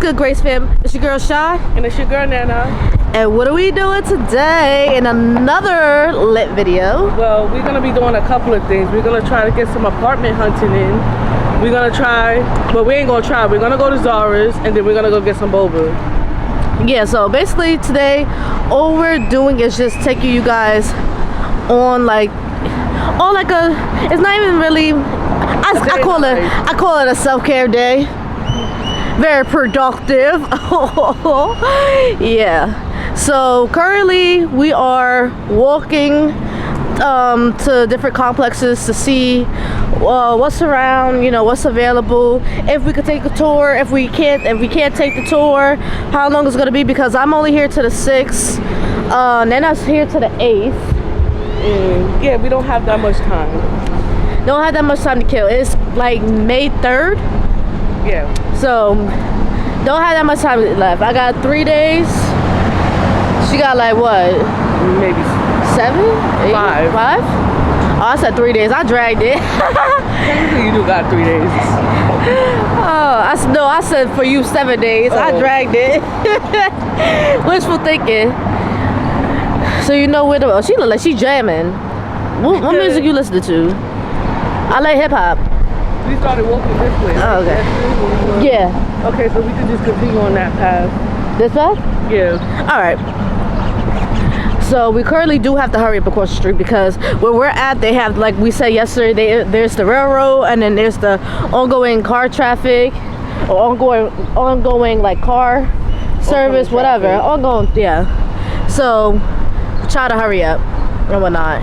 good, Grace fam? It's your girl Shy. And it's your girl Nana. And what are we doing today in another lit video? Well, we're gonna be doing a couple of things. We're gonna try to get some apartment hunting in. We're gonna try, but we ain't gonna try. We're gonna go to Zara's and then we're gonna go get some boba. Yeah, so basically today, all we're doing is just taking you guys on like a, it's not even really, I call it a self-care day. Very productive. Yeah. So currently we are walking to different complexes to see what's around, you know, what's available, if we could take a tour, if we can't take the tour, how long it's gonna be, because I'm only here to the 6th, Nana's here to the 8th. Yeah, we don't have that much time. Don't have that much time to kill. It's like May 3rd. Yeah. So don't have that much time left. I got 3 days. She got like what? Maybe 7? 8? 5. 5? Oh, I said 3 days. I dragged it. Technically, you do got 3 days. Oh, I said for you 7 days. I dragged it. Wishful thinking. So you know where the, she look like she jamming. What music you listening to? I like hip hop. We started walking this way. Oh, okay. Yeah. Okay, so we can just continue on that path. This path? Yeah. All right. So we currently do have to hurry up across the street because where we're at, they have, like we said yesterday, there's the railroad and then there's the ongoing car traffic or ongoing like car service, whatever. Ongoing, yeah. So try to hurry up and whatnot.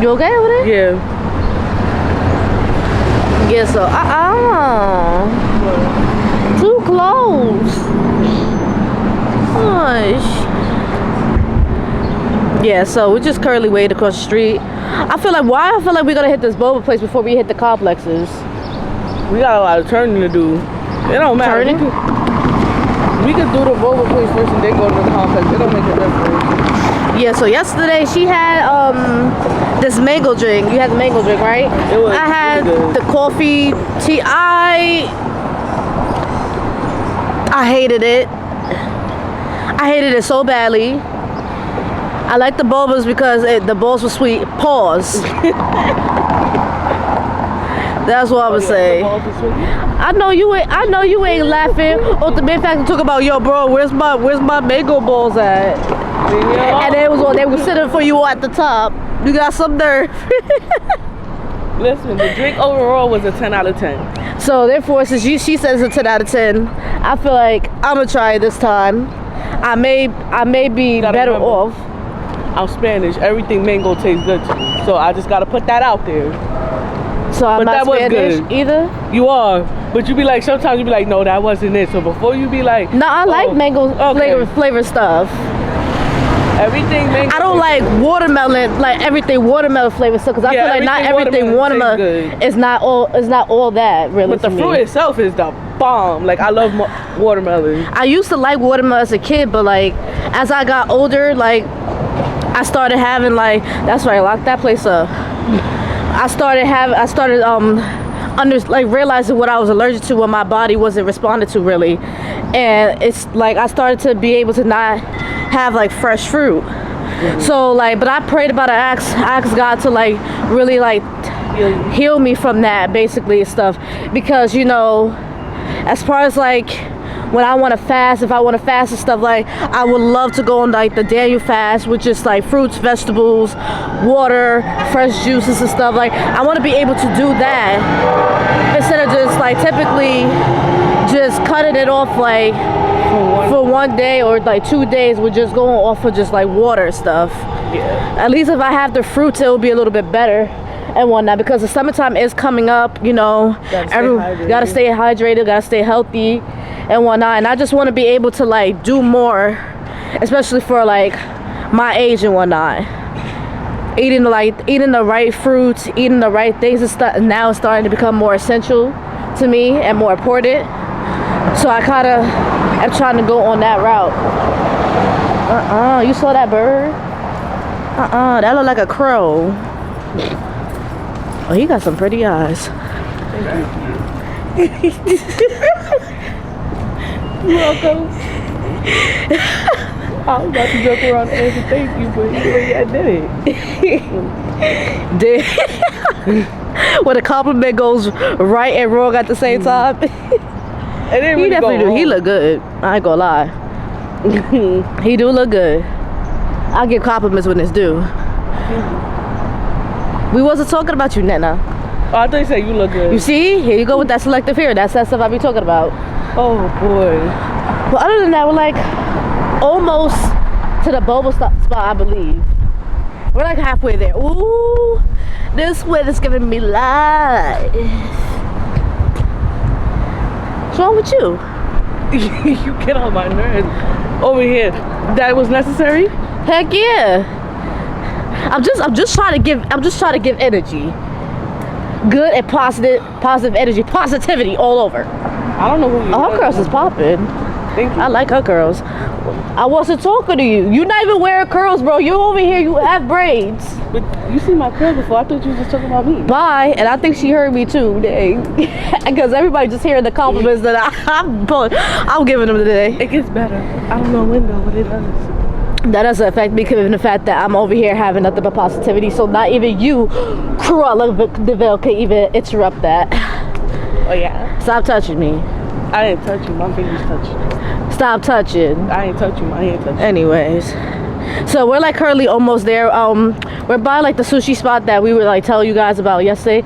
You okay over there? Yeah. Yeah, so too close. Gosh. Yeah, so we're just currently waiting across the street. I feel like we're gonna hit this boba place before we hit the complexes. We got a lot of turning to do. It don't matter. Turning? We could do the boba place first and then go to the complex. It don't make a difference. Yeah, so yesterday she had this mango drink. You had the mango drink, right? It was. I had the coffee tea. I hated it. I hated it so badly. I like the bobas because the bowls were sweet. Pause. That's what I would say. I know you ain't laughing. Or the main fact to talk about, yo, bro, where's my mango balls at? Yeah. And they was sitting for you at the top. You got some nerve. Listen, the drink overall was a 10 out of 10. So therefore, since she says it's a 10 out of 10, I feel like I'm gonna try it this time. I may be better off. I'm Spanish. Everything mango tastes good to me. So I just gotta put that out there. So I'm not Spanish either? You are. But you be like, sometimes you be like, no, that wasn't it. So before you be like, no, I like mango flavor stuff. Everything mango. I don't like watermelon, like everything watermelon flavor stuff, because I feel like not everything watermelon is not all that really. But the fruit itself is the bomb. Like I love watermelon. I used to like watermelon as a kid, but like as I got older, like I started having like, that's right, lock that place up. I started realizing what I was allergic to, what my body wasn't responding to really, and it's like I started to be able to not have like fresh fruit. Mm-hmm. So like, but I prayed about it. I asked God to like really like heal me from that basically and stuff, because you know, as far as like when I want to fast, if I want to fast and stuff, like I would love to go on like the Daniel fast, which is like fruits, vegetables, water, fresh juices and stuff. Like I want to be able to do that instead of just like typically just cutting it off like for 1 day or like 2 days. We're just going off of just like water stuff. Yeah. At least if I have the fruits, it will be a little bit better and whatnot, because the summertime is coming up, you know. Gotta stay hydrated, gotta stay healthy and whatnot, and I just want to be able to like do more, especially for like my age and whatnot. Eating the right fruits, eating the right things and stuff now is starting to become more essential to me and more important. So I kind of am trying to go on that route. You saw that bird? That looked like a crow. Oh, he got some pretty eyes. You're welcome. I was about to joke around and answer thank you, but yeah, I did it. When a compliment goes right and wrong at the same time. It didn't He really definitely go do. He wrong. look good. I ain't gonna lie. He do look good. I give compliments when it's due. We wasn't talking about you, Nena. Oh, I thought you said you look good. You see? Here you go with that selective hearing. That's that stuff I be talking about. Oh boy. But other than that, we're like almost to the boba spot, I believe. We're like halfway there. Ooh, this weather's giving me life. What's wrong with you? You get on my nerves. Over here. That was necessary? Heck yeah. I'm just trying to give energy. Good and positive energy, positivity all over. I don't know who you Oh, her curls is popping. Thank you. I like her curls. I wasn't talking to you. You not even wearing curls, bro. You over here, you have braids. But you see my curls before. I thought you was just talking about me. Bye. And I think she heard me too. Dang. Because everybody just hearing the compliments that I'm giving them today. It gets better. I don't know when though, but it does. That doesn't affect me given the fact that I'm over here having nothing but positivity. So not even you, Cruella DeVille, can even interrupt that. Oh yeah? Stop touching me. I didn't touch you. My fingers touched you. Stop touching. I ain't touch you. My hand touched you. Anyways, so we're like currently almost there. We're by like the sushi spot that we were like telling you guys about yesterday.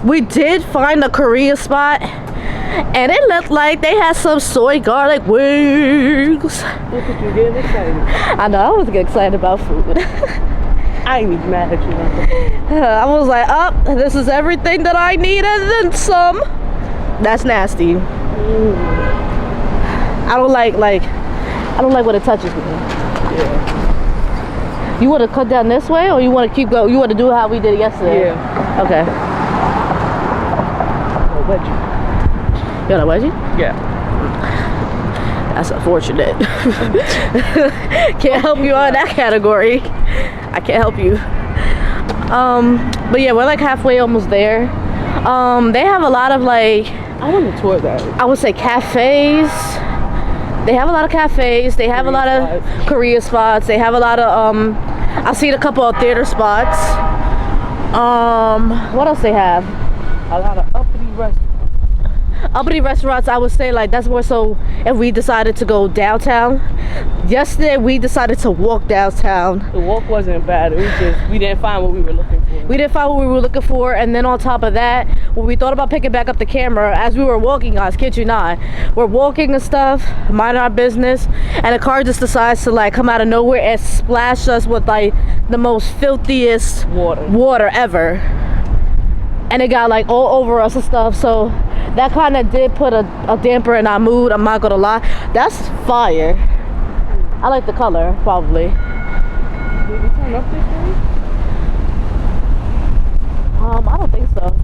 We did find a Korean spot, and it looked like they had some soy garlic wings. Look at you getting excited. I know, I was getting excited about food. I ain't even mad at you. Nothing. I was like, oh, this is everything that I need and then some. That's nasty. I don't like when it touches me. Yeah. You want to cut down this way, or you want to keep going? You want to do how we did it yesterday? Yeah. Okay. Oh, wedgie. You got a wedgie? Yeah. That's unfortunate. Can't help you on that category. I can't help you. But yeah, we're like halfway almost there. They have a lot of like, I want to tour that. I would say cafes. They have a lot of cafes. They have a lot of Korea spots. They have a lot of I've seen a couple of theater spots. What else they have? A lot of uppity restaurants. Uppity restaurants, I would say like that's more so if we decided to go downtown. Yesterday we decided to walk downtown. The walk wasn't bad. It was just we didn't find what we were looking for. We didn't find what we were looking for, and then on top of that, when we thought about picking back up the camera, as we were walking, guys, kid you not, we're walking and stuff, minding our business, and the car just decides to like come out of nowhere and splash us with like the most filthiest water ever. And it got like all over us and stuff, so that kind of did put a damper in our mood. I'm not gonna lie. That's fire. I like the color, probably. Did we turn up this way? I don't think so.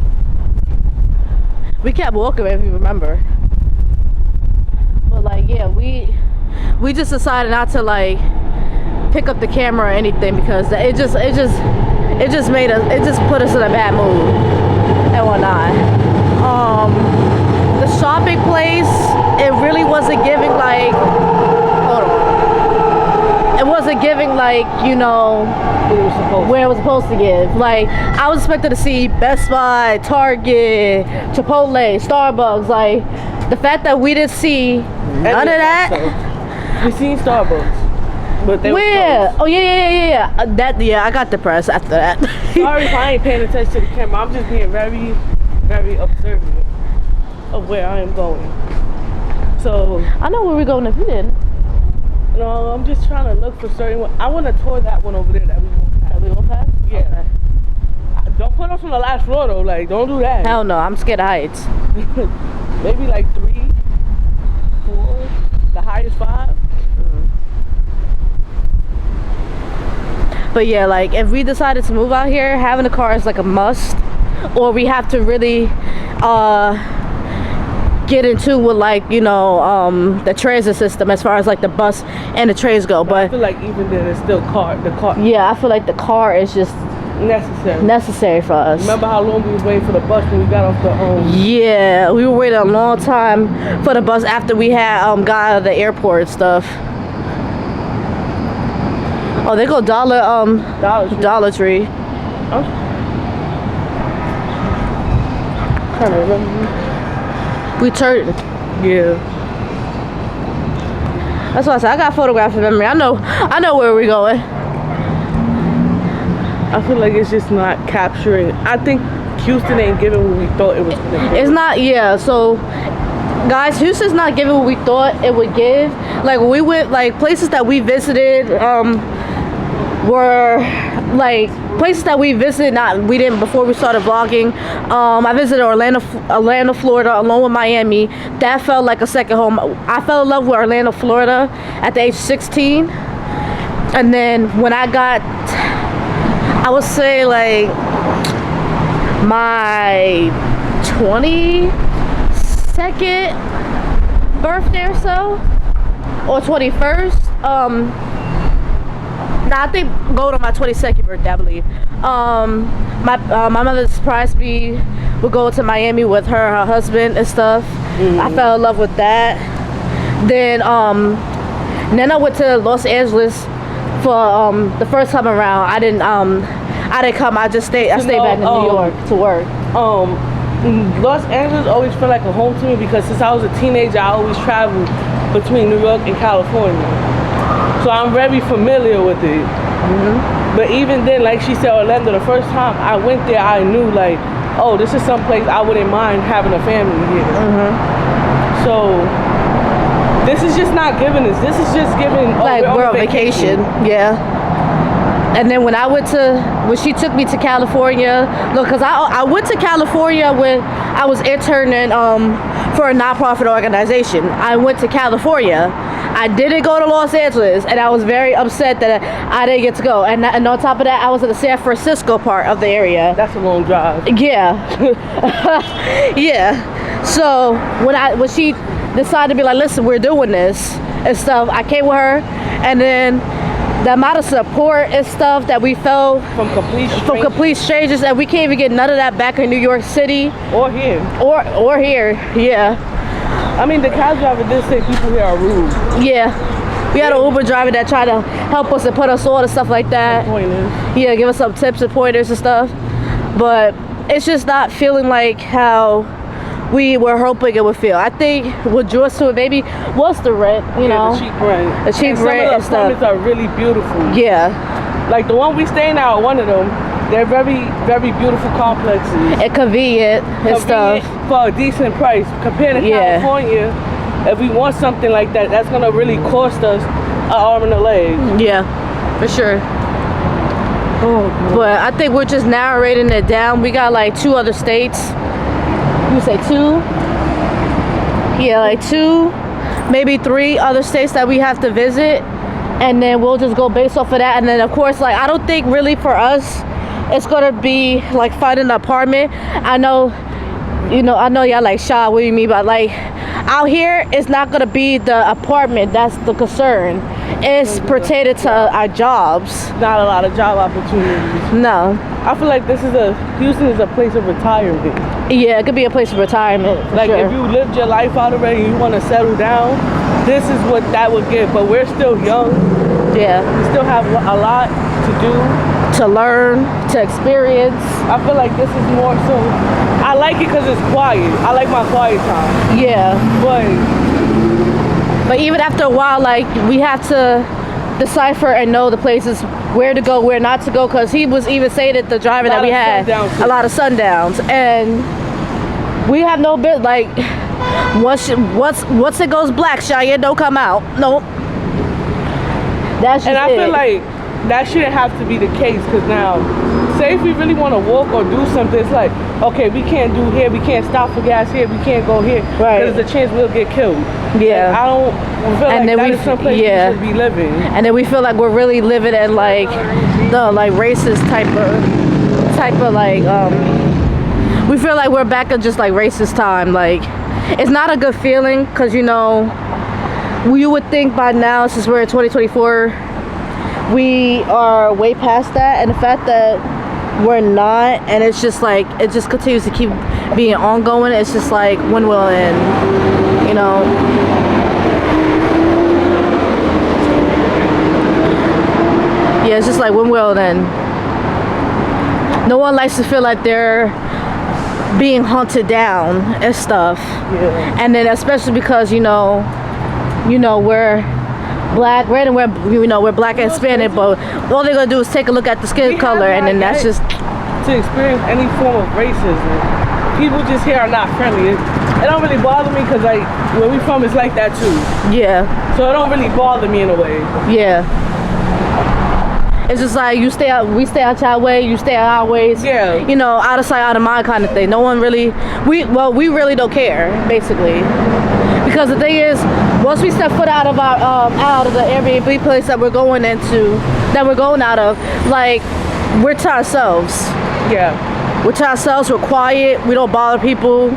We kept walking if you remember. But like, yeah, we just decided not to like pick up the camera or anything because it just put us in a bad mood and whatnot. The shopping place, it really wasn't giving like, hold on. It wasn't giving like, you know, where it was supposed to give. Like, I was expecting to see Best Buy, Target, Chipotle, Starbucks. Like, the fact that we didn't see none of that. We seen Starbucks, but they Where? were Oh yeah. I got depressed after that. sorry if I ain't paying attention to the camera. I'm just being very, very observant of where I am going. So I know where we're going if you didn't. no, I'm just trying to look for certain one. I want to tour that one over there that we won't pass. That we won't pass? Yeah. Don't put us on the last floor though. Like, don't do that. Hell no, I'm scared of heights. Maybe like 3, 4, the highest 5. But yeah, like if we decided to move out here, having a car is like a must, or we have to really get into with like, you know, the transit system as far as like the bus and the trains go. I But feel like even then it's still the car. yeah, I feel like the car is just necessary for us. Remember how long we was waiting for the bus when we got off the Yeah, we were waiting a long time for the bus after we had got out of the airport and stuff. Oh, they go Dollar Tree. I'm trying to remember. We turned. Yeah. That's why I said I got photographic memory. I know where we're going. I feel like it's just not capturing. I think Houston ain't giving what we thought it was gonna give. It's not, yeah. So, guys, Houston's not giving what we thought it would give. Like we went, like places that we visited, were like places that we visited. We didn't before we started vlogging. I visited Orlando, Florida, along with Miami. That felt like a second home. I fell in love with Orlando, Florida, at the age of 16, and then when I got, I would say like my 22nd birthday or so, or 21st. I think go to my 22nd birthday, I believe. My mother surprised me with going to Miami with her husband and stuff. I fell in love with that. Then I went to Los Angeles for the first time around. I didn't come. I stayed back in New York to work. Los Angeles always felt like a home to me because since I was a teenager, I always traveled between New York and California. So I'm very familiar with it. But even then, like she said, Orlando, the first time I went there, I knew like, oh, this is someplace I wouldn't mind having a family here. So this is just not giving us. This is just giving like we're on vacation. Yeah. And then when she took me to California, look, cause I went to California when I was interning for a nonprofit organization. I went to California. I didn't go to Los Angeles, and I was very upset that I didn't get to go. And on top of that, I was in the San Francisco part of the area. That's a long drive. Yeah. Yeah. So when she decided to be like, listen, we're doing this and stuff, I came with her, and then the amount of support and stuff that we felt from complete strangers, and we can't even get none of that back in New York City or here. Or here, yeah. I mean, the cab driver did say people here are rude. Yeah. We had an Uber driver that tried to help us and put us on and stuff like that. Pointers. Yeah, give us some tips and pointers and stuff. But it's just not feeling like how we were hoping it would feel. I think what drew us to it maybe was the rent, you know. The cheap rent. The cheap rent and some of the apartments are really beautiful. Yeah. Like the one we staying at, one of them, they're very, very beautiful complexes. And convenient and stuff. For a decent price. Compared to California, if we want something like that, that's going to really cost us an arm and a leg. Yeah, for sure. Oh, but I think we're just narrating it down. We got like 2 other states. You say 2? Yeah, like 2, maybe 3 other states that we have to visit. And then we'll just go based off of that. And then, of course, like, I don't think really for us, it's gonna be like finding an apartment. I know y'all like, Sha, what do you mean by like out here? It's not gonna be the apartment that's the concern. It's pertaining to our jobs. Not a lot of job opportunities. No. I feel like Houston is a place of retirement. Yeah, it could be a place of retirement. Like if you lived your life out already and you want to settle down, this is what that would give. But we're still young. Yeah. We still have a lot to do. To learn, to experience. I feel like this is more so. I like it because it's quiet. I like my quiet time. Yeah. But even after a while, like, we have to decipher and know the places where to go, where not to go, because he was even saying that the driver that we had a lot of sundowns, and we have no bit like once it goes black, Cheyenne don't come out. Nope. That's just and I feel like that shouldn't have to be the case, because now, say if we really want to walk or do something, it's like, okay, we can't do here, we can't stop for gas here, we can't go here, right? Because there's a chance we'll get killed. Yeah. And I don't feel and like that is someplace we should be living. And then we feel like we're really living in like the like racist type of like we feel like we're back in just like racist time. Like, it's not a good feeling, because you would think by now, since we're in 2024, we are way past that, and the fact that we're not, and it's just like it just continues to keep being ongoing. It's just like when will it end, you know? Yeah, it's just like when will it end? No one likes to feel like they're being hunted down and stuff. Yeah. And then especially because we're black, right? And we're black and Hispanic, but all they're gonna do is take a look at the skin color, and then that's just to experience any form of racism. People just here are not friendly. It don't really bother me because like where we from is like that too. yeah. So it don't really bother me in a way. Yeah. It's just like we stay out your way, you stay out our ways. Yeah. Out of sight, out of mind kind of thing. No one really, we really don't care, basically. Because the thing is, once we step foot out of out of the Airbnb place that we're going out of, like, we're to ourselves. Yeah. We're to ourselves, we're quiet, we don't bother people.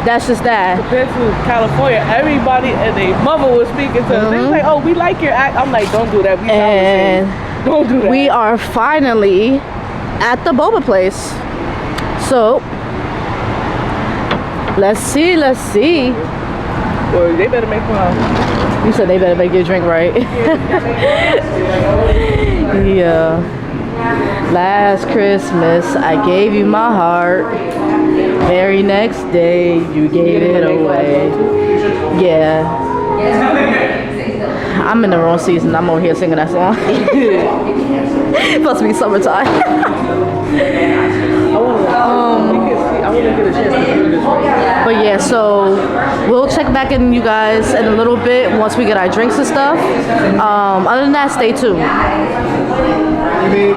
That's just that. Compared to California, everybody and their mother was speaking to us. They was like, "Oh, we like your act." I'm like, "Don't do that. We sound the same. Don't do that." We are finally at the boba place. So let's see. Well, they better make one. You said they better make your drink right. Yeah. Last Christmas I gave you my heart. Very next day you gave it away. Yeah. I'm in the wrong season. I'm over here singing that song. Supposed to be summertime. I want to get a chance to do this right. But yeah, so we'll check back in you guys in a little bit once we get our drinks and stuff. Other than that, stay tuned.